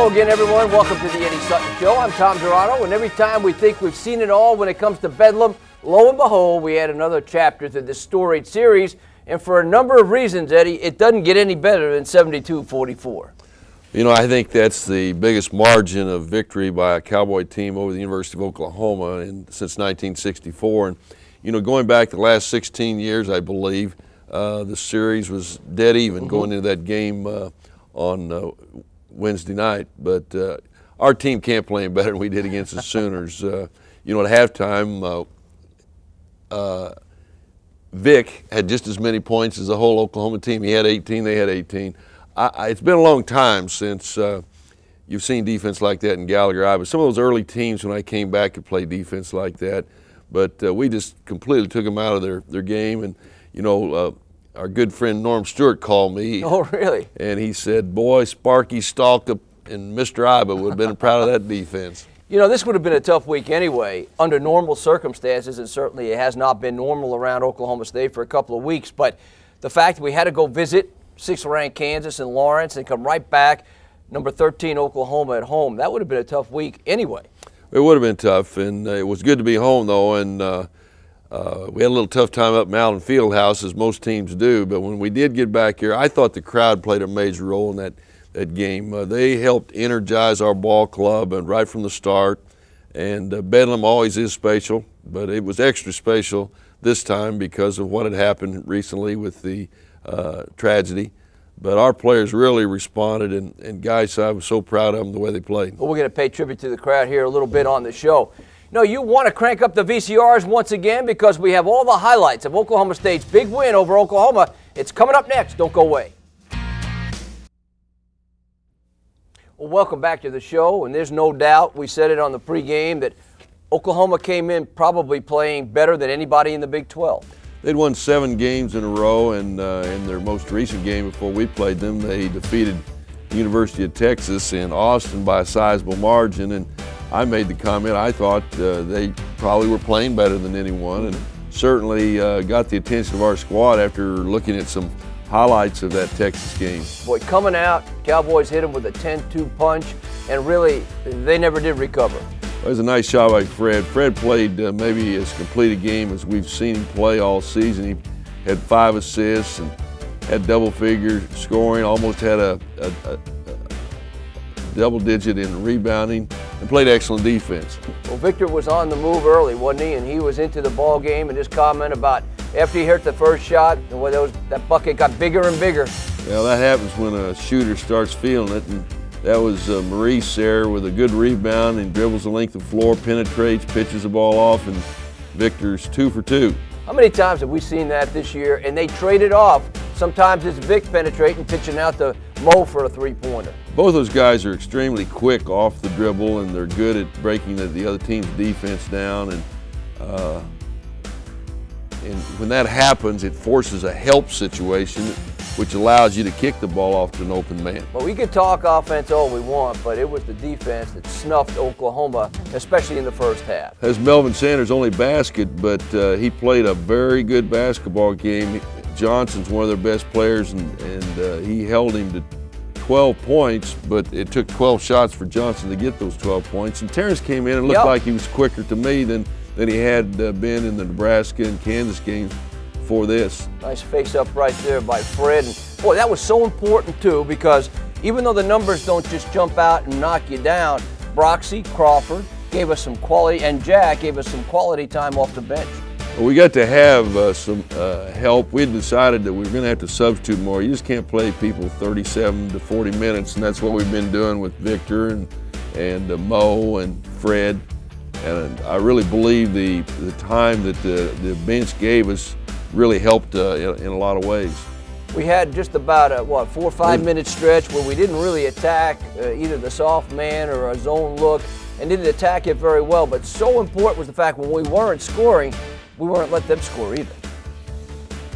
Hello again, everyone. Welcome to the Eddie Sutton Show. I'm Tom Dirato, and every time we think we've seen it all when it comes to Bedlam, lo and behold, we add another chapter to this storied series. And for a number of reasons, Eddie, it doesn't get any better than 72-44. You know, I think that's the biggest margin of victory by a Cowboy team over the University of Oklahoma since 1964. And, you know, going back the last 16 years, I believe, the series was dead even going into that game on Wednesday night. But our team can't play any better than we did against the Sooners. You know, at halftime, Vic had just as many points as the whole Oklahoma team. He had 18, they had 18. It's been a long time since you've seen defense like that in Gallagher, Iowa. Some of those early teams when I came back could play defense like that, but we just completely took them out of their game. And, you know, our good friend Norm Stewart called me. Oh, really? And he said, boy, Sparky Stalka and Mr. Iba would have been proud of that defense. You know, this would have been a tough week anyway, under normal circumstances, and certainly it has not been normal around Oklahoma State for a couple of weeks. But the fact that we had to go visit 6th-ranked Kansas and Lawrence and come right back, number 13 Oklahoma at home, that would have been a tough week anyway. It would have been tough, and it was good to be home, though, and we had a little tough time up in Allen Fieldhouse, as most teams do. But when we did get back here, I thought the crowd played a major role in that game. They helped energize our ball club and right from the start. And Bedlam always is special, but it was extra special this time because of what had happened recently with the tragedy. But our players really responded, and guys, I was so proud of them the way they played. Well, we're going to pay tribute to the crowd here a little bit on the show. No, you want to crank up the VCRs once again because we have all the highlights of Oklahoma State's big win over Oklahoma. It's coming up next. Don't go away. Well, welcome back to the show, and there's no doubt, we said it on the pregame, that Oklahoma came in probably playing better than anybody in the Big 12. They'd won 7 games in a row, and in their most recent game before we played them, they defeated the University of Texas in Austin by a sizable margin. And I made the comment, I thought they probably were playing better than anyone, and certainly got the attention of our squad after looking at some highlights of that Texas game. Boy, coming out, Cowboys hit them with a 10-2 punch, and really, they never did recover. It was a nice shot by Fred. Fred played maybe as complete a game as we've seen him play all season. He had 5 assists and had double-figure scoring, almost had a double-digit in rebounding, and played excellent defense. Well, Victor was on the move early, wasn't he? And he was into the ball game, and his comment about after he hit the first shot, that bucket got bigger and bigger. Well, that happens when a shooter starts feeling it, and that was Maurice there with a good rebound and dribbles the length of the floor, penetrates, pitches the ball off, and Victor's 2 for 2. How many times have we seen that this year? And they traded off. Sometimes it's Vic penetrating, pitching out to Mo for a three-pointer. Both those guys are extremely quick off the dribble, and they're good at breaking the other team's defense down. And when that happens, it forces a help situation, which allows you to kick the ball off to an open man. Well, we can talk offense all we want, but it was the defense that snuffed Oklahoma, especially in the first half. That's Melvin Sanders' only basket, but he played a very good basketball game. Johnson's one of their best players, and he held him to 12 points, but it took 12 shots for Johnson to get those 12 points. And Terrence came in and looked like he was quicker to me than he had been in the Nebraska and Kansas games before this. Nice face-up right there by Fred. And boy, that was so important, too, because even though the numbers don't just jump out and knock you down, Broxy, Crawford gave us some quality, and Jack gave us some quality time off the bench. Well, we got to have some help. We decided that we were going to have to substitute more. You just can't play people 37 to 40 minutes, and that's what we've been doing with Victor and Mo and Fred. And I really believe the time that the bench gave us really helped in a lot of ways. We had just about a 4 or 5 minute stretch where we didn't really attack either the soft man or a zone look, and didn't attack it very well. But so important was the fact when we weren't scoring, we weren't letting them score either.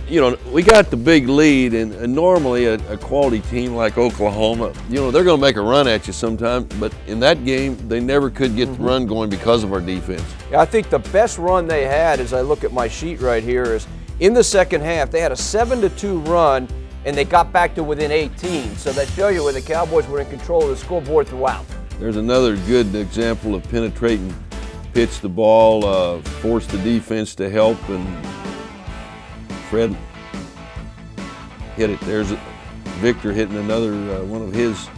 You know, we got the big lead, and normally a quality team like Oklahoma, you know, they're going to make a run at you sometime, but in that game, they never could get the run going because of our defense. Yeah, I think the best run they had, as I look at my sheet right here, is in the second half. They had a 7-2 run and they got back to within 18. So that shows you where the Cowboys were in control of the scoreboard throughout. There's another good example of penetrating pitch the ball, force the defense to help, and Fred hit it. There's Victor hitting another one of his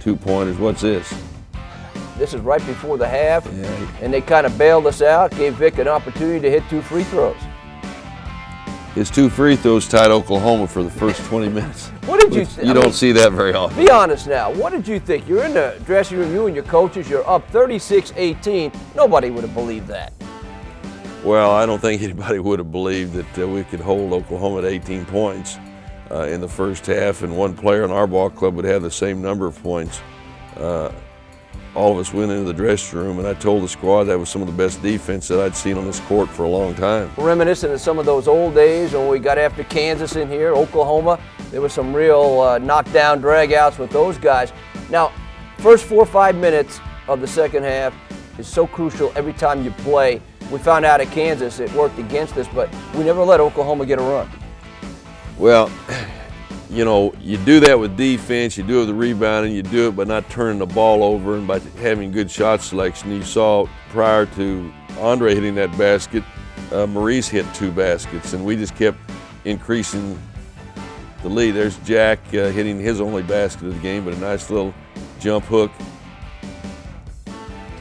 two-pointers. What's this? This is right before the half, and they kind of bailed us out, gave Vic an opportunity to hit 2 free throws. His 2 free throws tied Oklahoma for the first 20 minutes. What did you think? You don't see that very often. Be honest now. What did you think? You're in the dressing room, you and your coaches, you're up 36-18. Nobody would have believed that. Well, I don't think anybody would have believed that we could hold Oklahoma to 18 points in the first half, and one player in our ball club would have the same number of points. All of us went into the dressing room, and I told the squad that was some of the best defense that I'd seen on this court for a long time. Reminiscent of some of those old days when we got after Kansas in here, Oklahoma. There was some real knockdown dragouts with those guys. Now, first 4 or 5 minutes of the second half is so crucial every time you play. We found out at Kansas it worked against us, but we never let Oklahoma get a run. Well, you know, you do that with defense, you do it with the rebounding, you do it by not turning the ball over and by having good shot selection. You saw prior to Andre hitting that basket, Maurice hit 2 baskets, and we just kept increasing the lead. There's Jack hitting his only basket of the game, but a nice little jump hook.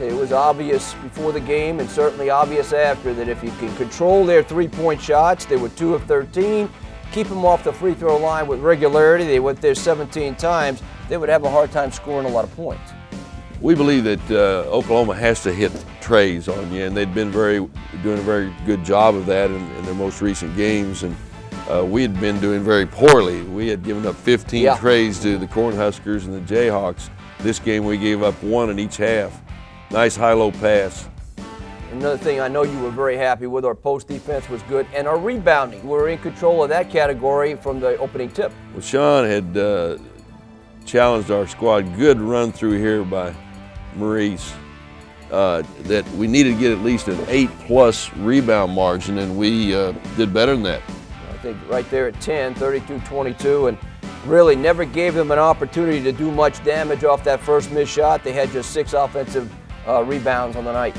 It was obvious before the game and certainly obvious after that if you can control their 3-point shots, they were 2 of 13, keep them off the free throw line with regularity, they went there 17 times, they would have a hard time scoring a lot of points. We believe that Oklahoma has to hit trays on you, and they'd been doing a very good job of that in their most recent games, and we had been doing very poorly. We had given up 15 trays to the Cornhuskers and the Jayhawks. This game we gave up 1 in each half. Nice high-low pass. Another thing I know you were very happy with, our post defense was good, and our rebounding. We're in control of that category from the opening tip. Well, Sean had challenged our squad. Good run through here by Maurice. That we needed to get at least an 8+ rebound margin, and we did better than that. I think right there at 10, 32-22, and really never gave them an opportunity to do much damage off that first missed shot. They had just 6 offensive rebounds on the night.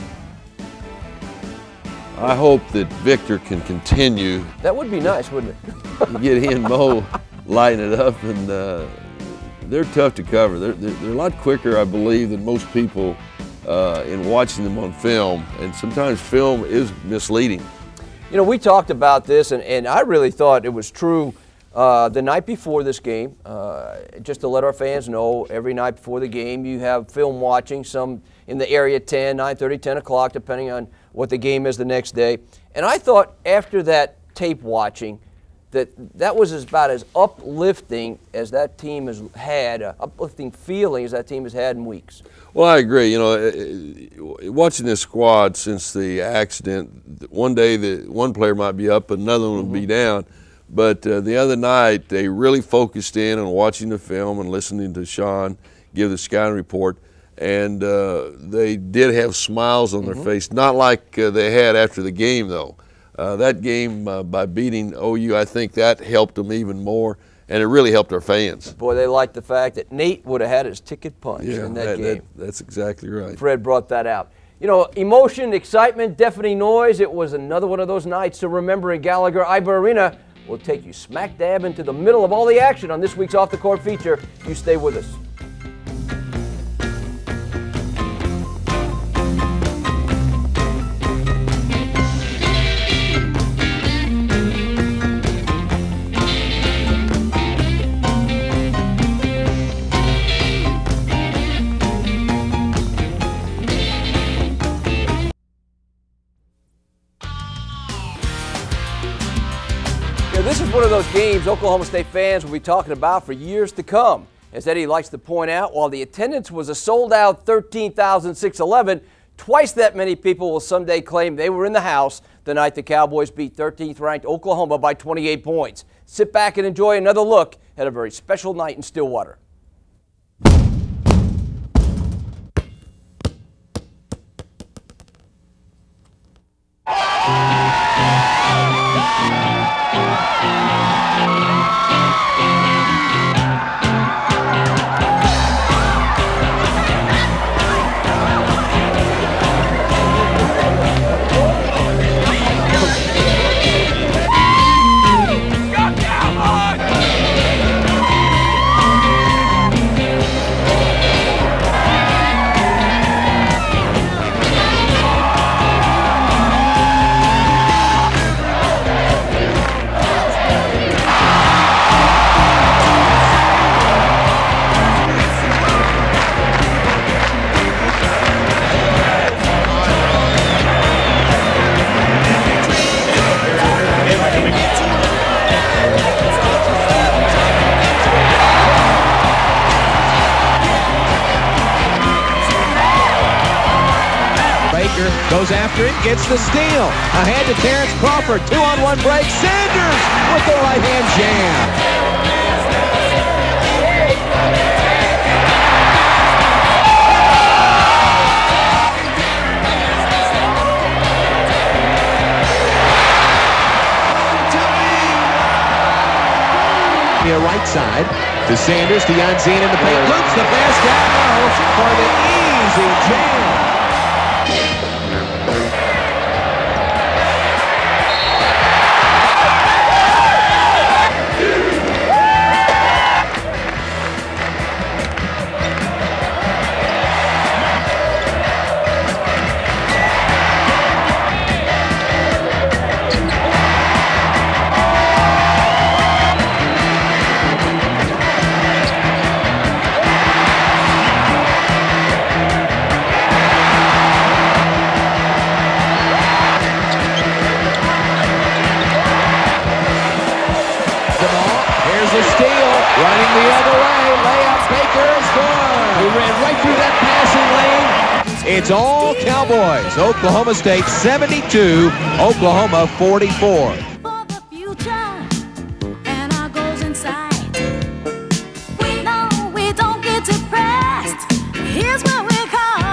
I hope that Victor can continue. That would be nice, wouldn't it? Get he and Mo lighting it up, and they're tough to cover. They're a lot quicker, I believe, than most people in watching them on film, and sometimes film is misleading. You know, we talked about this, and I really thought it was true the night before this game, just to let our fans know, every night before the game you have film watching, some in the area 10, 9:30, 10 o'clock, depending on what the game is the next day. And I thought after that tape watching that was about as uplifting as that team has had, uplifting feeling as that team has had in weeks. Well, I agree. You know, watching this squad since the accident, one day one player might be up, another one will be down. But the other night, they really focused in on watching the film and listening to Sean give the scouting report. And they did have smiles on their face, not like they had after the game, though. That game, by beating OU, I think that helped them even more, and it really helped our fans. Boy, they liked the fact that Nate would have had his ticket punched in that game. That's exactly right. Fred brought that out. You know, emotion, excitement, deafening noise. It was another one of those nights to remember in Gallagher-Iba Arena. We'll take you smack dab into the middle of all the action on this week's Off the Court feature. You stay with us. This is one of those games Oklahoma State fans will be talking about for years to come. As Eddie likes to point out, while the attendance was a sold-out 13,611, twice that many people will someday claim they were in the house the night the Cowboys beat 13th-ranked Oklahoma by 28 points. Sit back and enjoy another look at a very special night in Stillwater. Goes after it, gets the steal. Ahead to Terrence Crawford. 2-on-1 break. Sanders with the right-hand jam. Right side to Sanders, to Jonzen in the paint. Loops the basket for the easy jam. Running the other way, layup, Baker scores. He ran right through that passing lane. It's all Cowboys. Oklahoma State 72, Oklahoma 44. For the future, and our goals in sight. We know we don't get depressed. Here's what we call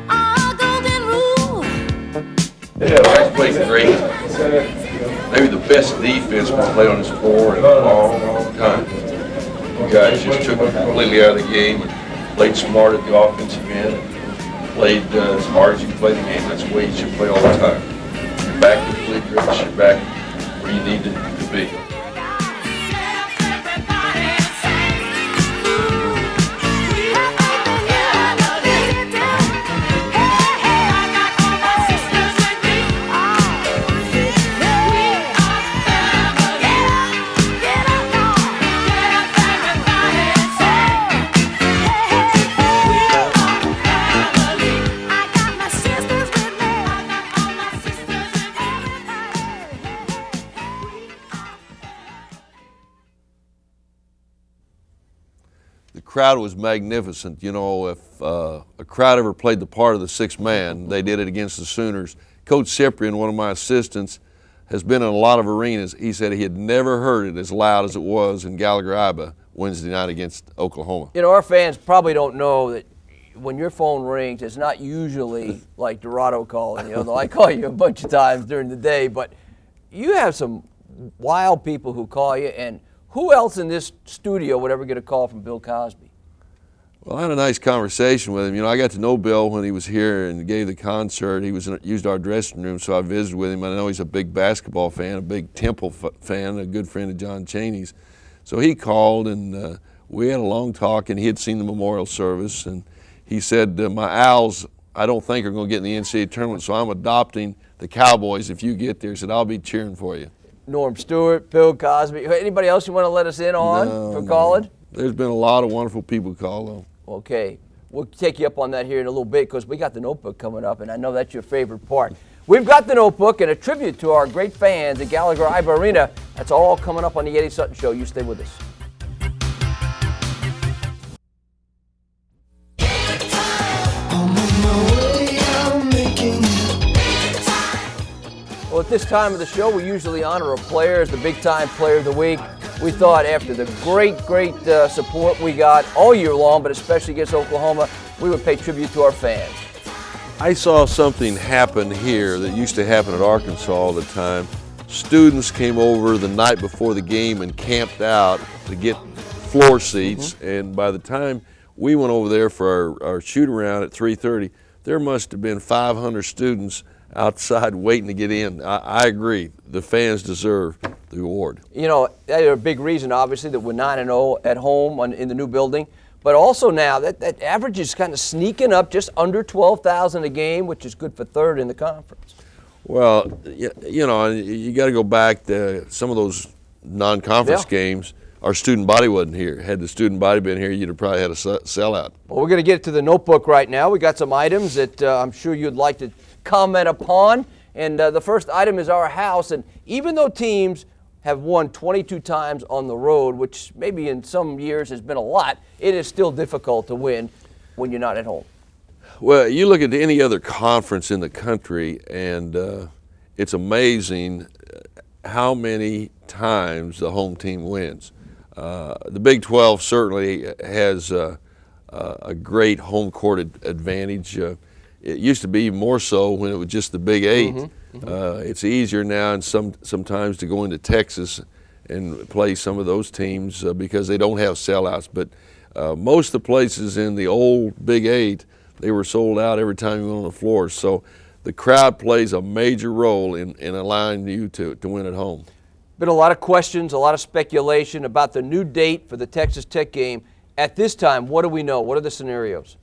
our golden rule. Yeah, I played great. Maybe the best defense we played on this floor in a long time. You guys just took it completely out of the game and played smart at the offensive end and played as hard as you can play the game. That's the way you should play all the time. You're back completely rich, you're back where you need to be. The crowd was magnificent. You know, if a crowd ever played the part of the sixth man, they did it against the Sooners. Coach Cyprian, one of my assistants, has been in a lot of arenas. He said he had never heard it as loud as it was in Gallagher-Iba Wednesday night against Oklahoma. You know, our fans probably don't know that when your phone rings, it's not usually like Dirato calling you. Although I call you a bunch of times during the day, but you have some wild people who call you. And who else in this studio would ever get a call from Bill Cosby? Well, I had a nice conversation with him. You know, I got to know Bill when he was here and gave the concert. He used our dressing room, so I visited with him. I know he's a big basketball fan, a big Temple fan, a good friend of John Chaney's. So he called, and we had a long talk, and he had seen the memorial service, and he said, my Owls, I don't think are going to get in the NCAA tournament, so I'm adopting the Cowboys if you get there. He said, I'll be cheering for you. Norm Stewart, Bill Cosby. Anybody else you want to let us in on for calling? There's been a lot of wonderful people call, though. Okay. We'll take you up on that here in a little bit because we got the Notebook coming up, and I know that's your favorite part. We've got the Notebook and a tribute to our great fans at Gallagher-Iba Arena. That's all coming up on the Eddie Sutton Show. You stay with us. Well, at this time of the show, we usually honor a player as the big-time player of the week. We thought after the great support we got all year long, but especially against Oklahoma, we would pay tribute to our fans. I saw something happen here that used to happen at Arkansas all the time. Students came over the night before the game and camped out to get floor seats, and by the time we went over there for our shoot-around at 3:30, there must have been 500 students outside waiting to get in. I agree. The fans deserve the award. You know, that's a big reason, obviously, that we're 9-0 at home in the new building. But also now, that average is kind of sneaking up just under 12,000 a game, which is good for third in the conference. Well, you know, you got to go back to some of those non-conference games. Our student body wasn't here. Had the student body been here, you'd have probably had a sellout. Well, we're going to get to the Notebook right now. We got some items that I'm sure you'd like to comment upon. And the first item is our house. And even though teams have won 22 times on the road, which maybe in some years has been a lot, it is still difficult to win when you're not at home. Well, you look at any other conference in the country, and it's amazing how many times the home team wins. The Big 12 certainly has a great home court advantage. It used to be more so when it was just the Big 8. It's easier now and sometimes to go into Texas and play some of those teams because they don't have sellouts. But most of the places in the old Big 8, they were sold out every time you went on the floor. So the crowd plays a major role in allowing you to win at home. Been a lot of questions, a lot of speculation about the new date for the Texas Tech game. At this time, what do we know? What are the scenarios?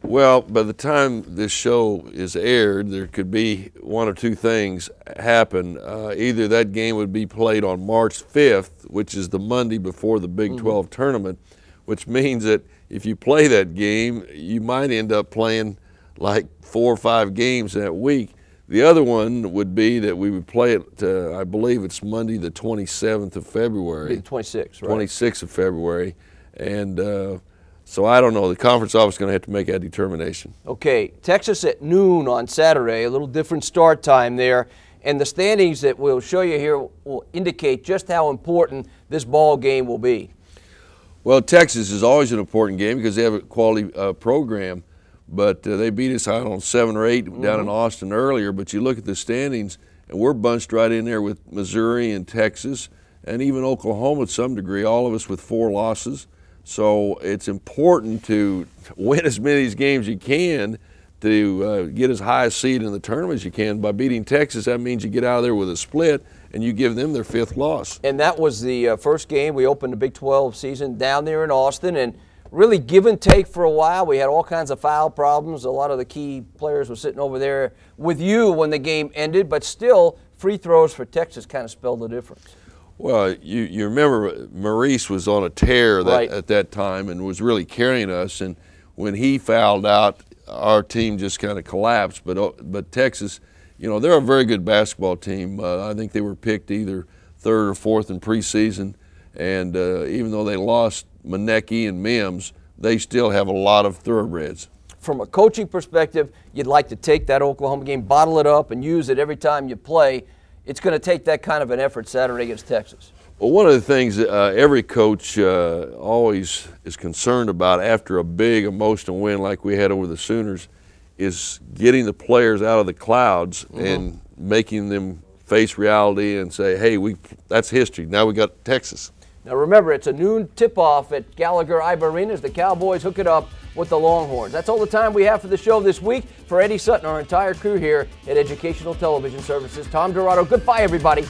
Well, by the time this show is aired, there could be one or two things happen. Either that game would be played on March 5th, which is the Monday before the Big 12 tournament, which means that if you play that game, you might end up playing like 4 or 5 games that week. The other one would be that we would play it, I believe it's Monday the 27th of February. The 26th, right? 26th of February. And so I don't know. The conference office is going to have to make that determination. Okay, Texas at noon on Saturday, a little different start time there. And the standings that we'll show you here will indicate just how important this ball game will be. Well, Texas is always an important game because they have a quality program. But they beat us out on 7 or 8 down in Austin earlier. But you look at the standings, and we're bunched right in there with Missouri and Texas and even Oklahoma to some degree, all of us with 4 losses. So it's important to win as many of these games as you can to get as high a seed in the tournament as you can. By beating Texas, that means you get out of there with a split and you give them their 5th loss. And that was the first game. We opened the Big 12 season down there in Austin, and really give and take for a while. We had all kinds of foul problems. A lot of the key players were sitting over there with you when the game ended, but still free throws for Texas kind of spelled the difference. Well, you remember Maurice was on a tear at that time and was really carrying us, and when he fouled out, our team just kind of collapsed. But Texas, you know, they're a very good basketball team. I think they were picked either 3rd or 4th in preseason, and even though they lost Manecki and Mims, they still have a lot of thoroughbreds. From a coaching perspective, you'd like to take that Oklahoma game, bottle it up, and use it every time you play. It's going to take that kind of an effort Saturday against Texas. Well, one of the things that every coach always is concerned about after a big emotional win like we had over the Sooners is getting the players out of the clouds and making them face reality and say, hey, that's history. Now we got Texas. Now remember, it's a noon tip-off at Gallagher-Iba Arena as the Cowboys hook it up with the Longhorns. That's all the time we have for the show this week. For Eddie Sutton, our entire crew here at Educational Television Services, Tom Dirato, goodbye, everybody.